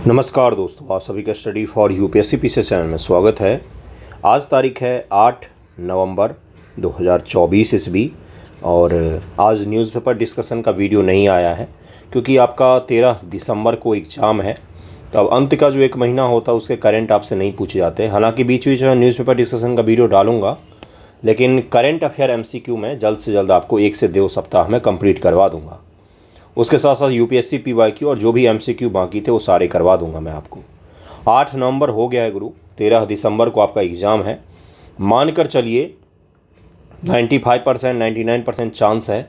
नमस्कार दोस्तों, आप सभी का study for UPSC PC channel में स्वागत है। आज तारीख है 8 नवंबर 2024 ईस्वी और आज न्यूज़पेपर डिस्कशन का वीडियो नहीं आया है क्योंकि आपका 13 दिसंबर को एग्ज़ाम है। तो अब अंत का जो एक महीना होता है उसके करंट आपसे नहीं पूछे जाते। हालांकि बीच बीच में न्यूज़पेपर डिस्कशन का वीडियो डालूंगा, लेकिन करंट अफेयर एमसीक्यू में जल्द से जल्द आपको 1 से 2 सप्ताह में कंप्लीट करवा दूँगा। उसके साथ साथ यूपीएससी पीवाईक्यू और जो भी एमसीक्यू बाकी थे वो सारे करवा दूंगा मैं आपको। 8 नवंबर हो गया है गुरु, 13 दिसंबर को आपका एग्ज़ाम है। मानकर चलिए 95% 99% चांस है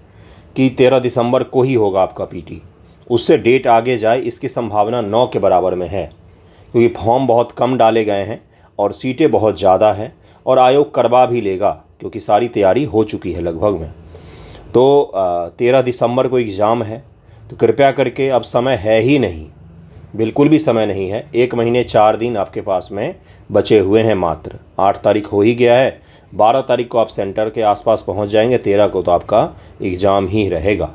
कि 13 दिसंबर को ही होगा आपका पीटी। उससे डेट आगे जाए इसकी संभावना 9 के बराबर में है, क्योंकि फॉर्म बहुत कम डाले गए हैं और सीटें बहुत ज़्यादा हैं और आयोग करवा भी लेगा क्योंकि सारी तैयारी हो चुकी है लगभग में। तो 13 दिसंबर को एग्ज़ाम है, तो कृपया करके अब समय है ही नहीं, बिल्कुल भी समय नहीं है। 1 महीने 4 दिन आपके पास में बचे हुए हैं मात्र। 8 तारीख हो ही गया है, 12 तारीख को आप सेंटर के आसपास पहुंच जाएंगे, 13 को तो आपका एग्ज़ाम ही रहेगा।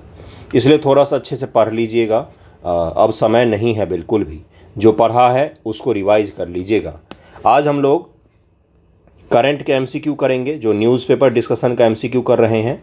इसलिए थोड़ा सा अच्छे से पढ़ लीजिएगा। अब समय नहीं है बिल्कुल भी। जो पढ़ा है उसको रिवाइज कर लीजिएगा। आज हम लोग करंट के एमसीक्यू करेंगे, जो न्यूज़पेपर डिस्कशन का एमसीक्यू कर रहे हैं।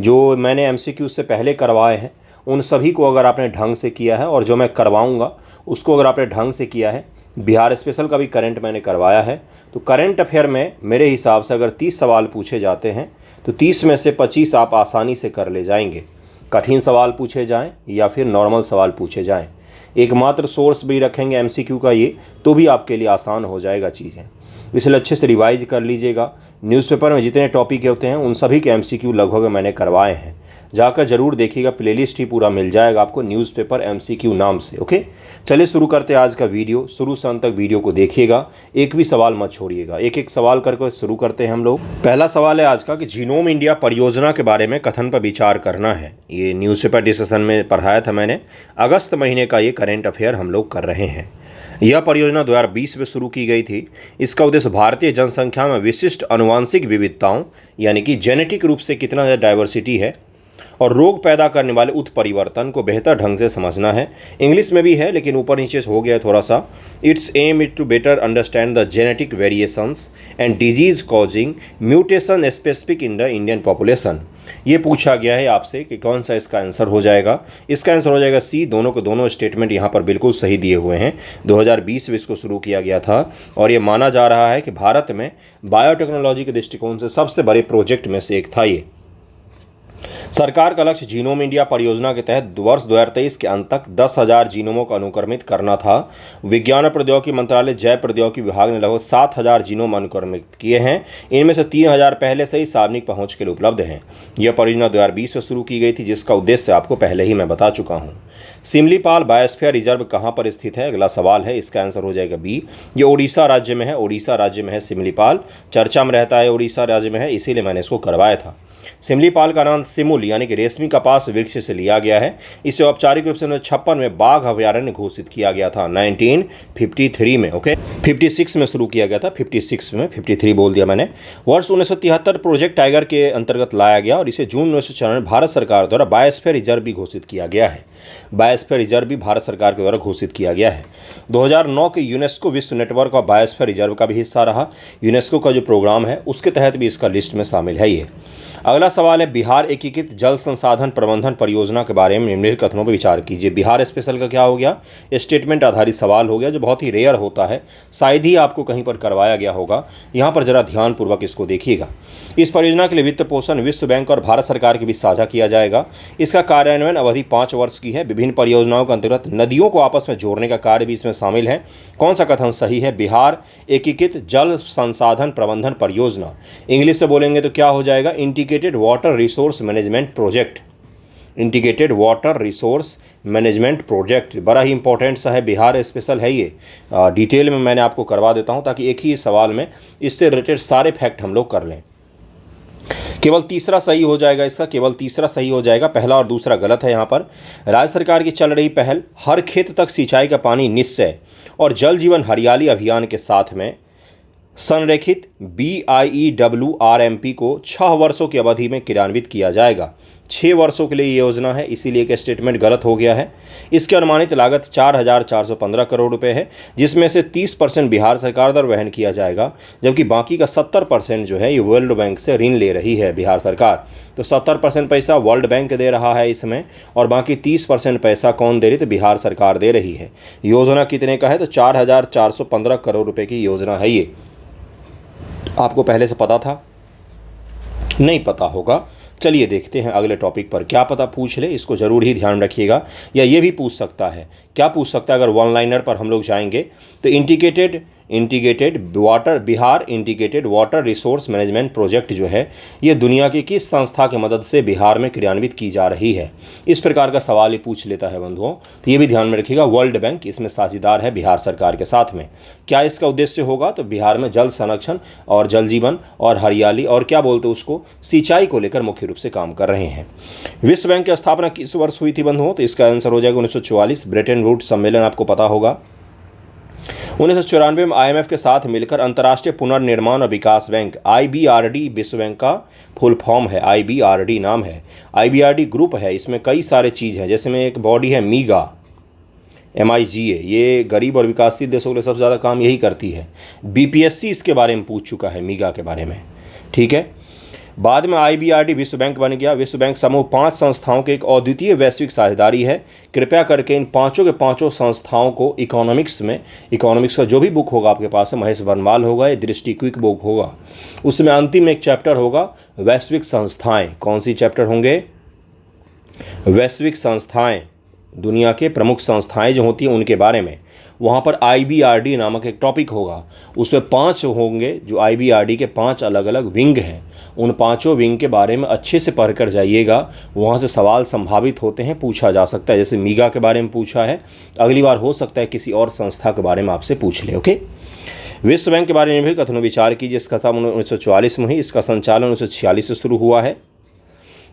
जो मैंने एमसीक्यू से पहले करवाए हैं उन सभी को अगर आपने ढंग से किया है और जो मैं करवाऊंगा उसको अगर आपने ढंग से किया है, बिहार स्पेशल का भी करंट मैंने करवाया है, तो करंट अफेयर में मेरे हिसाब से अगर 30 सवाल पूछे जाते हैं तो 30 में से 25 आप आसानी से कर ले जाएंगे। कठिन सवाल पूछे जाएं या फिर नॉर्मल सवाल पूछे जाएं, एकमात्र सोर्स भी रखेंगे एमसीक्यू का ये, तो भी आपके लिए आसान हो जाएगा चीज़ें। इसलिए अच्छे से रिवाइज कर लीजिएगा। न्यूज़पेपर में जितने टॉपिक होते हैं उन सभी के एमसीक्यू लगभग मैंने करवाए हैं। जाकर ज़रूर देखिएगा, प्लेलिस्ट ही पूरा मिल जाएगा आपको न्यूज़पेपर एमसीक्यू नाम से। ओके, चलिए शुरू करते हैं आज का वीडियो। शुरू से अंत तक वीडियो को देखिएगा, एक भी सवाल मत छोड़िएगा। एक एक सवाल करके शुरू करते हैं हम लोग। पहला सवाल है आज का कि जीनोम इंडिया परियोजना के बारे में कथन पर विचार करना है। ये न्यूज़पेपर डिस्कशन में पढ़ाया था मैंने। अगस्त महीने का ये करंट अफेयर हम लोग कर रहे हैं। यह परियोजना 2020 में शुरू की गई थी। इसका उद्देश्य भारतीय जनसंख्या में विशिष्ट आनुवांशिक विविधताओं यानी कि जेनेटिक रूप से कितना ज़्यादा डाइवर्सिटी है और रोग पैदा करने वाले उत्परिवर्तन को बेहतर ढंग से समझना है। इंग्लिश में भी है लेकिन ऊपर नीचे हो गया थोड़ा सा। Its aim it to better understand the genetic variations and disease causing mutation specific in the Indian population. ये पूछा गया है आपसे कि कौन सा इसका आंसर हो जाएगा। इसका आंसर हो जाएगा सी। दोनों के दोनों स्टेटमेंट यहाँ पर बिल्कुल सही दिए हुए हैं। 2020 में इसको शुरू किया गया था और ये माना जा रहा है कि भारत में बायोटेक्नोलॉजी के दृष्टिकोण से सबसे बड़े प्रोजेक्ट में से एक था ये। सरकार का लक्ष्य जीनोम इंडिया परियोजना के तहत वर्ष 2023 के अंत तक 10,000 जीनोमों को अनुक्रमित करना था। विज्ञान और प्रौद्योगिकी मंत्रालय जैव प्रौद्योगिकी विभाग ने लगभग 7,000 जीनोम अनुक्रमित किए हैं। इनमें से 3,000 पहले से ही सार्वजनिक पहुंच के लिए उपलब्ध हैं। यह परियोजना 2020 में शुरू की गई थी, जिसका उद्देश्य आपको पहले ही मैं बता चुका हूँ। सिमलीपाल बायोस्फीयर रिजर्व कहाँ पर स्थित है, अगला सवाल है। इसका आंसर हो जाएगा बी। ये ओडिशा राज्य में है। ओडिशा राज्य में है सिमलीपाल। चर्चा में रहता है, ओडिशा राज्य में है, इसीलिए मैंने इसको करवाया था। सिमलीपाल का नाम सिमुल यानी कि रेशमी कपास वृक्ष से लिया गया है। इसे औपचारिक रूप से 1956 में बाघ अभयारण्य घोषित किया गया था 1953 में। ओके, 56 में शुरू किया गया था, 56 में 53 बोल दिया मैंने। वर्ष 1973 प्रोजेक्ट टाइगर के अंतर्गत लाया गया और इसे जून 1994 में भारत सरकार द्वारा बायोस्फीयर रिजर्व भी घोषित किया गया है। बायोस्फीयर रिजर्व भी भारत सरकार के द्वारा घोषित किया गया है। 2009 के यूनेस्को विश्व नेटवर्क ऑफ बायोस्फीयर रिजर्व का भी हिस्सा रहा। यूनेस्को का जो प्रोग्राम है उसके तहत भी इसका लिस्ट में शामिल है ये। अगला सवाल है बिहार एकीकृत जल संसाधन प्रबंधन परियोजना के बारे में निम्नलिखित कथनों पर विचार कीजिए। बिहार स्पेशल का क्या हो गया, स्टेटमेंट आधारित सवाल हो गया, जो बहुत ही रेयर होता है, शायद ही आपको कहीं पर करवाया गया होगा। यहाँ पर जरा ध्यानपूर्वक इसको देखिएगा। इस परियोजना के लिए वित्त पोषण विश्व बैंक और भारत सरकार के बीच साझा किया जाएगा। इसका कार्यान्वयन अवधि 5 वर्ष की है। विभिन्न परियोजनाओं के अंतर्गत नदियों को आपस में जोड़ने का कार्य भी इसमें शामिल है। कौन सा कथन सही है? बिहार एकीकृत जल संसाधन प्रबंधन परियोजना। इंग्लिश से बोलेंगे तो क्या हो जाएगा, integrated water resource management project. Integrated water resource management project बड़ा ही इंपॉर्टेंट सा है, बिहार स्पेशल है ये। डिटेल में मैंने आपको करवा देता हूँ ताकि एक ही सवाल में इससे रिलेटेड सारे फैक्ट हम लोग कर लें। केवल तीसरा सही हो जाएगा इसका, केवल तीसरा सही हो जाएगा, पहला और दूसरा गलत है। यहाँ पर राज्य सरकार की चल रही पहल हर खेत तक सिंचाई का पानी निश्चय और जल जीवन हरियाली अभियान के साथ में संरेखित BIEWRMP को 6 वर्षों की अवधि में क्रियान्वित किया जाएगा। 6 वर्षों के लिए ये योजना है, इसीलिए एक स्टेटमेंट गलत हो गया है। इसकी अनुमानित लागत 4,415 करोड़ रुपए है, जिसमें से 30% बिहार सरकार द्वारा वहन किया जाएगा, जबकि बाकी का 70% जो है ये वर्ल्ड बैंक से ऋण ले रही है बिहार सरकार। तो 70% पैसा वर्ल्ड बैंक दे रहा है इसमें, और बाकी 30% पैसा कौन दे रही? तो बिहार सरकार दे रही है। योजना कितने का है? तो 4,415 करोड़ रुपए की योजना है ये। आपको पहले से पता था? नहीं पता होगा। चलिए देखते हैं अगले टॉपिक पर। क्या पता पूछ ले, इसको ज़रूर ही ध्यान रखिएगा। या ये भी पूछ सकता है, क्या पूछ सकता है अगर वन लाइनर पर हम लोग जाएंगे तो Bihar integrated water resource management project जो है ये दुनिया की किस संस्था की मदद से बिहार में क्रियान्वित की जा रही है? इस प्रकार का सवाल ये पूछ लेता है बंधुओं, तो ये भी ध्यान में रखिएगा। वर्ल्ड बैंक इसमें साझेदार है बिहार सरकार के साथ में। क्या इसका उद्देश्य होगा? तो बिहार में जल संरक्षण और जल जीवन और हरियाली और क्या बोलते हैं उसको, सिंचाई को लेकर मुख्य रूप से काम कर रहे हैं। विश्व बैंक की स्थापना किस वर्ष हुई थी बंधुओं? तो इसका आंसर हो जाएगा 1944। ब्रेटन वुड्स सम्मेलन आपको पता होगा। 1994 में IMF के साथ मिलकर अंतर्राष्ट्रीय पुनर्निर्माण और विकास बैंक IBRD, विश्व बैंक का फुल फॉर्म है, IBRD नाम है। IBRD ग्रुप है, इसमें कई सारे चीज़ हैं, जैसे में एक बॉडी है MIGA, MIGA, ये गरीब और विकासशील देशों के लिए सबसे ज़्यादा काम यही करती है। BPSC इसके बारे में पूछ चुका है, MIGA के बारे में, ठीक है। बाद में IBRD विश्व बैंक बन गया। विश्व बैंक समूह 5 संस्थाओं के एक अद्वितीय वैश्विक साझेदारी है। कृपया करके इन पांचों के पांचों संस्थाओं को इकोनॉमिक्स का जो भी बुक होगा आपके पास है, महेश बनवाल होगा, ये दृष्टि क्विक बुक होगा, उसमें अंतिम एक चैप्टर होगा वैश्विक संस्थाएं। कौन सी चैप्टर होंगे? वैश्विक संस्थाएं, दुनिया के प्रमुख संस्थाएं जो होती हैं उनके बारे में। वहाँ पर IBRD नामक एक टॉपिक होगा, उसमें 5 होंगे जो IBRD के 5 अलग अलग विंग हैं। उन पांचों विंग के बारे में अच्छे से पढ़ कर जाइएगा, वहाँ से सवाल संभावित होते हैं, पूछा जा सकता है। जैसे MIGA के बारे में पूछा है, अगली बार हो सकता है किसी और संस्था के बारे में आपसे पूछ ले। ओके, विश्व बैंक के बारे में भी कथन विचार कीजिए। इसका स्थापना 1944 में हुई, इसका संचालन 1946 से शुरू हुआ है।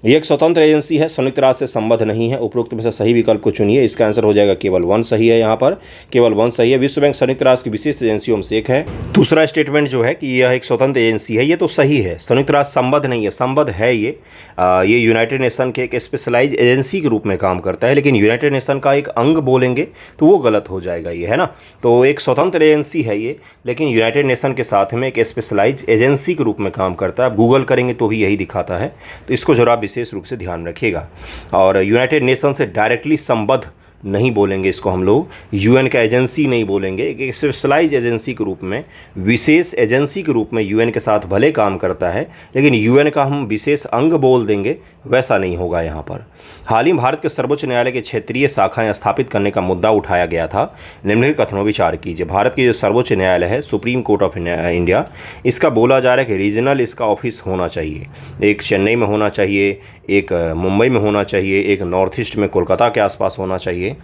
ये एक स्वतंत्र एजेंसी है, संयुक्त राष्ट्र से संबद्ध नहीं है। उपरोक्त में से सही विकल्प को चुनिए। इसका आंसर हो जाएगा केवल 1 सही है, यहाँ पर केवल 1 सही है। विश्व बैंक संयुक्त राष्ट्र की विशेष एजेंसियों में से एक है। दूसरा स्टेटमेंट जो है कि यह एक स्वतंत्र एजेंसी है, ये तो सही है। संयुक्त राष्ट्र संबद्ध नहीं है, संबद्ध है ये यूनाइटेड नेशन के एक स्पेशलाइज एजेंसी के रूप में काम करता है, लेकिन यूनाइटेड नेशन का एक अंग बोलेंगे तो वो गलत हो जाएगा, ये है ना। तो एक स्वतंत्र एजेंसी है ये, लेकिन यूनाइटेड नेशन के साथ में एक स्पेशलाइज एजेंसी के रूप में काम करता है। आप गूगल करेंगे तो भी यही दिखाता है, तो इसको जरा विशेष रूप से ध्यान रखिएगा। और यूनाइटेड नेशन से डायरेक्टली संबद्ध नहीं बोलेंगे इसको हम लोग, UN का एजेंसी नहीं बोलेंगे, एक स्पेशलाइज एजेंसी के रूप में, विशेष एजेंसी के रूप में UN के साथ भले काम करता है, लेकिन UN का हम विशेष अंग बोल देंगे, वैसा नहीं होगा यहाँ पर। हाल ही भारत के सर्वोच्च न्यायालय के क्षेत्रीय शाखाएं स्थापित करने का मुद्दा उठाया गया था। निम्नलिखित कथनों विचार कीजिए। भारत की जो सर्वोच्च न्यायालय है, सुप्रीम कोर्ट ऑफ इंडिया, इसका बोला जा रहा है कि रीजनल इसका ऑफिस होना चाहिए। एक चेन्नई में होना चाहिए, एक मुंबई में होना चाहिए, एक नॉर्थ ईस्ट में कोलकाता के आसपास होना चाहिए।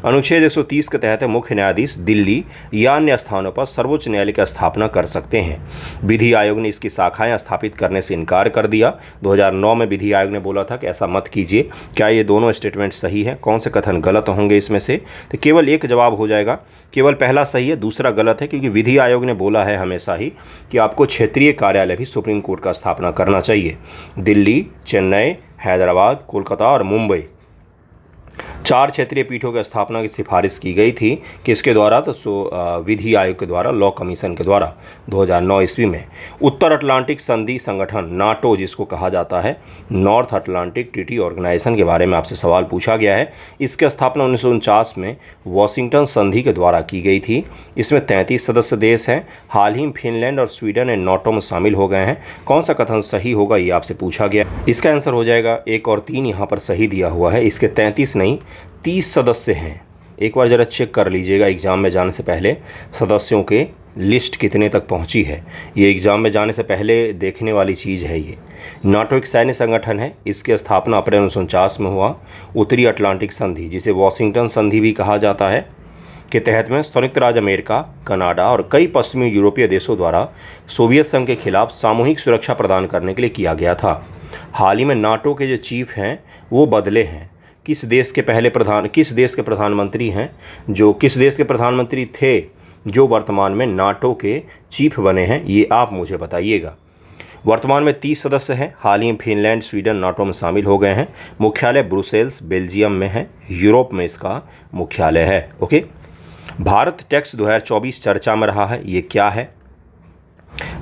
अनुच्छेद 130 के तहत मुख्य न्यायाधीश दिल्ली या अन्य स्थानों पर सर्वोच्च न्यायालय की स्थापना कर सकते हैं। विधि आयोग ने इसकी शाखाएं स्थापित करने से इनकार कर दिया। 2009 में विधि आयोग ने बोला था कि ऐसा मत कीजिए। क्या ये दोनों स्टेटमेंट सही है? कौन से कथन गलत होंगे इसमें से? तो केवल एक जवाब हो जाएगा, केवल पहला सही है, दूसरा गलत है, क्योंकि विधि आयोग ने बोला है हमेशा ही कि आपको क्षेत्रीय कार्यालय भी सुप्रीम कोर्ट का स्थापना करना चाहिए। दिल्ली, चेन्नई, हैदराबाद, कोलकाता और मुंबई 4 क्षेत्रीय पीठों की स्थापना की सिफारिश की गई थी। किसके द्वारा? तो विधि आयोग के द्वारा, लॉ कमीशन के द्वारा 2009 ईस्वी में। उत्तर अटलांटिक संधि संगठन, नाटो जिसको कहा जाता है, नॉर्थ अटलांटिक ट्रीटी ऑर्गेनाइजेशन के बारे में आपसे सवाल पूछा गया है। इसकी स्थापना 1949 में वॉशिंगटन संधि के द्वारा की गई थी। इसमें 33 सदस्य देश हैं। हाल ही में फिनलैंड और स्वीडन ने नाटो में शामिल हो गए हैं। कौन सा कथन सही होगा, ये आपसे पूछा गया। इसका आंसर हो जाएगा 1 और 3, यहाँ पर सही दिया हुआ है। इसके 33 नहीं 30 सदस्य हैं। एक बार ज़रा चेक कर लीजिएगा एग्ज़ाम में जाने से पहले सदस्यों के लिस्ट कितने तक पहुंची है। ये एग्ज़ाम में जाने से पहले देखने वाली चीज़ है। ये नाटो एक सैन्य संगठन है। इसकी स्थापना अप्रैल 1949 में हुआ। उत्तरी अटलांटिक संधि, जिसे वॉशिंगटन संधि भी कहा जाता है, के तहत में संयुक्त राज्य अमेरिका, कनाडा और कई पश्चिमी यूरोपीय देशों द्वारा सोवियत संघ के खिलाफ सामूहिक सुरक्षा प्रदान करने के लिए किया गया था। हाल ही में नाटो के जो चीफ हैं वो बदले हैं। किस देश के प्रधानमंत्री हैं, जो किस देश के प्रधानमंत्री थे जो वर्तमान में नाटो के चीफ बने हैं, ये आप मुझे बताइएगा। वर्तमान में 30 सदस्य हैं। हाल ही में फिनलैंड, स्वीडन नाटो में शामिल हो गए हैं। मुख्यालय ब्रुसेल्स, बेल्जियम में है। यूरोप में इसका मुख्यालय है। ओके। भारत टैक्स 2024 चर्चा में रहा है। ये क्या है?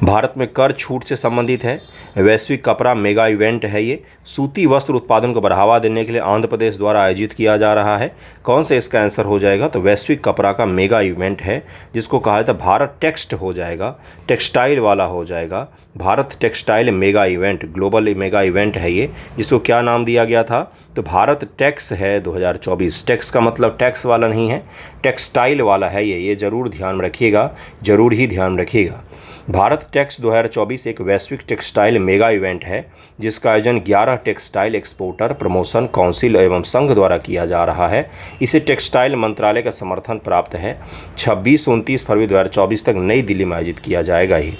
भारत में कर छूट से संबंधित है। वैश्विक कपड़ा मेगा इवेंट है ये। सूती वस्त्र उत्पादन को बढ़ावा देने के लिए आंध्र प्रदेश द्वारा आयोजित किया जा रहा है। कौन सा इसका आंसर हो जाएगा? तो वैश्विक कपड़ा का मेगा इवेंट है, जिसको कहा जाता है भारत टेक्स्ट हो जाएगा, टेक्सटाइल वाला हो जाएगा। Bharat textile mega event, global mega event है ये, जिसको क्या नाम दिया गया था? तो भारत टैक्स है 2024। टैक्स का मतलब टैक्स वाला नहीं है, टेक्सटाइल वाला है ये ज़रूर ध्यान रखिएगा, ज़रूर ही ध्यान रखिएगा। भारत टैक्स 2024 एक वैश्विक टेक्सटाइल मेगा इवेंट है, जिसका आयोजन 11 टेक्सटाइल एक्सपोर्टर प्रमोशन काउंसिल एवं संघ द्वारा किया जा रहा है। इसे टेक्सटाइल मंत्रालय का समर्थन प्राप्त है। 26-29 फरवरी 2024 तक नई दिल्ली में आयोजित किया जाएगा, ही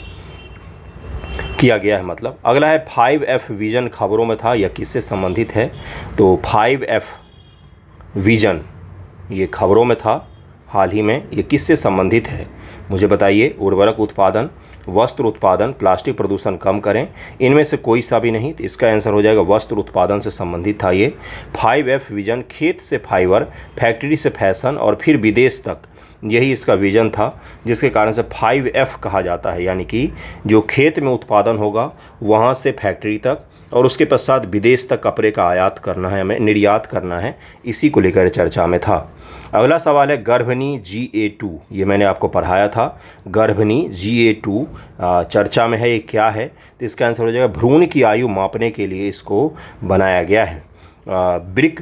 किया गया है मतलब। अगला है 5F विजन, खबरों में था, यह किससे संबंधित है? तो 5F विजन ये खबरों में था हाल ही में, ये किससे संबंधित है मुझे बताइए। उर्वरक उत्पादन, वस्त्र उत्पादन, प्लास्टिक प्रदूषण कम करें, इनमें से कोई सा भी नहीं। तो इसका आंसर हो जाएगा वस्त्र उत्पादन से संबंधित था ये। 5F विजन, खेत से फाइबर, फैक्ट्री से फैशन और फिर विदेश तक, यही इसका विजन था, जिसके कारण से 5F कहा जाता है। यानी कि जो खेत में उत्पादन होगा वहाँ से फैक्ट्री तक और उसके पश्चात विदेश तक कपड़े का आयात करना है, हमें निर्यात करना है, इसी को लेकर चर्चा में था। अगला सवाल है गर्भनी GA2, ये मैंने आपको पढ़ाया था। गर्भनी GA2 चर्चा में है, ये क्या है? तो इसका आंसर हो जाएगा भ्रूण की आयु मापने के लिए इसको बनाया गया है। ब्रिक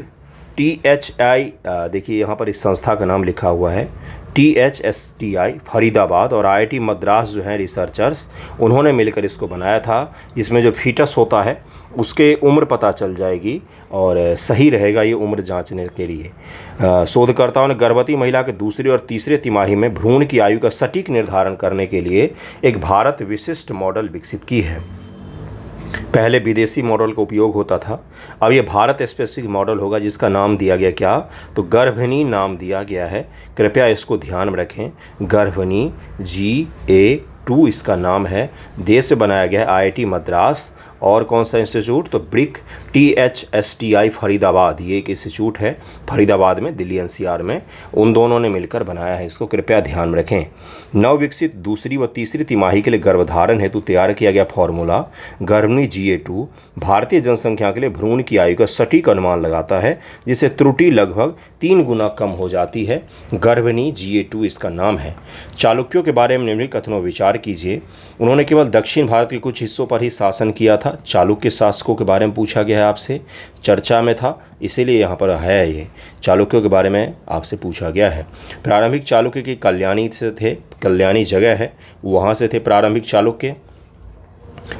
THI, देखिए यहाँ पर इस संस्था का नाम लिखा हुआ है, THSTI फरीदाबाद और IIT मद्रास जो हैं रिसर्चर्स, उन्होंने मिलकर इसको बनाया था। इसमें जो फीटस होता है उसके उम्र पता चल जाएगी और सही रहेगा ये उम्र जांचने के लिए। शोधकर्ताओं ने गर्भवती महिला के दूसरे और तीसरे तिमाही में भ्रूण की आयु का सटीक निर्धारण करने के लिए एक भारत विशिष्ट मॉडल विकसित की है। पहले विदेशी मॉडल का उपयोग होता था, अब ये भारत स्पेसिफिक मॉडल होगा, जिसका नाम दिया गया क्या? तो गर्भनी नाम दिया गया है। कृपया इसको ध्यान में रखें। गर्भनी GA2 इसका नाम है। देश से बनाया गया है IIT मद्रास। और कौन सा इंस्टीट्यूट? तो ब्रिक THSTI फरीदाबाद, ये एक इंस्टीट्यूट है फरीदाबाद में, दिल्ली NCR में, उन दोनों ने मिलकर बनाया है इसको, कृपया ध्यान में रखें। नवविकसित दूसरी व तीसरी तिमाही के लिए गर्भधारण हेतु तैयार किया गया फॉर्मूला गर्भनी GA2 भारतीय जनसंख्या के लिए भ्रूण की आयु का सटीक अनुमान लगाता है, जिससे त्रुटि लगभग 3 गुना कम हो जाती है। गर्भनी GA2 इसका नाम है। चालुक्यों के बारे में निम्नलिखित कथनों विचार कीजिए। उन्होंने केवल दक्षिण भारत के कुछ हिस्सों पर ही शासन किया था। चालुक्य शासकों के बारे में पूछा गया है आपसे, चर्चा में था, इसीलिए यहाँ पर है ये चालुक्यों के बारे में आपसे पूछा गया है। प्रारंभिक चालुक्य की कल्याणी से थे, कल्याणी जगह है, वहाँ से थे प्रारंभिक चालुक्य।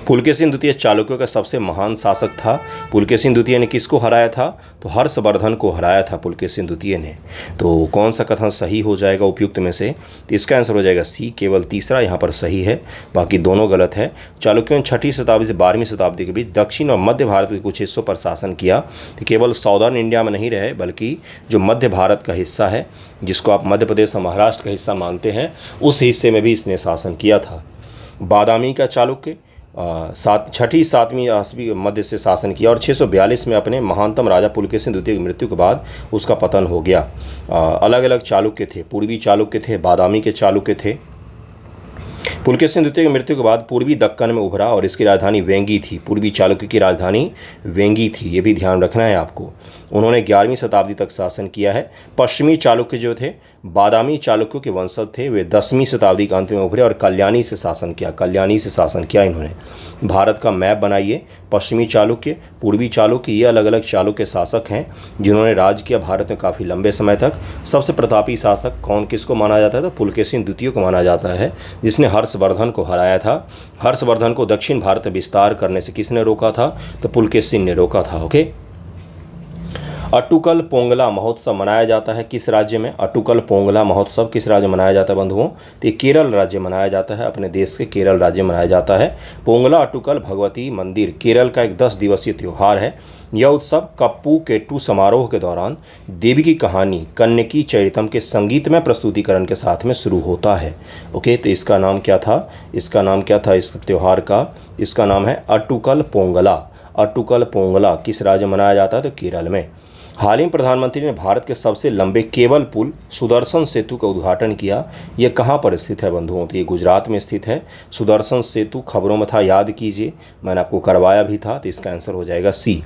पुलकेशिन द्वितीय चालुक्यों का सबसे महान शासक था। पुलकेशिन द्वितीय ने किसको हराया था? तो हर्षवर्धन को हराया था पुलकेशिन द्वितीय ने। तो कौन सा कथन सही हो जाएगा उपयुक्त में से? तो इसका आंसर हो जाएगा C, केवल तीसरा यहाँ पर सही है, बाकी दोनों गलत है। चालुक्यों ने 6वीं शताब्दी से 12वीं शताब्दी के बीच दक्षिण और मध्य भारत के कुछ हिस्सों पर शासन किया। तो केवल साउदर्न इंडिया में नहीं रहे, बल्कि जो मध्य भारत का हिस्सा है, जिसको आप मध्य प्रदेश और महाराष्ट्र का हिस्सा मानते हैं, उस हिस्से में भी इसने शासन किया था। बादामी का चालुक्य 6वीं 7वीं 8वीं मध्य से शासन किया और 642 में अपने महानतम राजा पुलकेशिन द्वितीय की मृत्यु के बाद उसका पतन हो गया। अलग अलग चालुक्य थे, पूर्वी चालुक्य थे, बादामी के चालुक्य थे। पुलकेशिन द्वितीय की मृत्यु के बाद पूर्वी दक्कन में उभरा और इसकी राजधानी वेंगी थी। पूर्वी चालुक्य की राजधानी वेंगी थी, ये भी ध्यान रखना है आपको। उन्होंने 11वीं शताब्दी तक शासन किया है। पश्चिमी चालुक्य जो थे बादामी चालुक्यों के वंशज थे, वे 10वीं शताब्दी के अंत में उभरे और कल्याणी से शासन किया। कल्याणी से शासन किया इन्होंने। भारत का मैप बनाइए। पश्चिमी चालुक्य, पूर्वी चालुक्य, ये अलग अलग चालुक्य शासक हैं जिन्होंने राज किया भारत में काफ़ी लंबे समय तक। सबसे प्रतापी शासक कौन किसको माना जाता है? तो पुलकेशिन द्वितीय को माना जाता है, जिसने हर्षवर्धन को हराया था। हर्षवर्धन को दक्षिण भारत में विस्तार करने से किसने रोका था? तो पुलकेशिन ने रोका था। ओके, अट्टुकल पोंगला महोत्सव मनाया जाता है किस राज्य में? अट्टुकल पोंगला महोत्सव किस राज्य में मनाया जाता है बंधुओं? तो ये केरल राज्य में मनाया जाता है, अपने देश के केरल राज्य में मनाया जाता है। पोंगला अट्टुकल भगवती मंदिर केरल का एक 10 दिवसीय त्यौहार है। यह उत्सव कप्पू केट्टू समारोह के दौरान देवी की कहानी कन्नकी चरितम के संगीतमय प्रस्तुतिकरण के साथ में शुरू होता है। ओके, तो इसका नाम क्या था? इसका नाम क्या था इस त्यौहार का? इसका नाम है अट्टुकल पोंगला। अट्टुकल पोंगला किस राज्य में मनाया जाता है? तो केरल में। हाल ही में प्रधानमंत्री ने भारत के सबसे लंबे केबल पुल सुदर्शन सेतु का उद्घाटन किया। ये कहाँ पर स्थित है बंधुओं? तो ये गुजरात में स्थित है। सुदर्शन सेतु खबरों में था, याद कीजिए, मैंने आपको करवाया भी था, तो इसका आंसर हो जाएगा सी।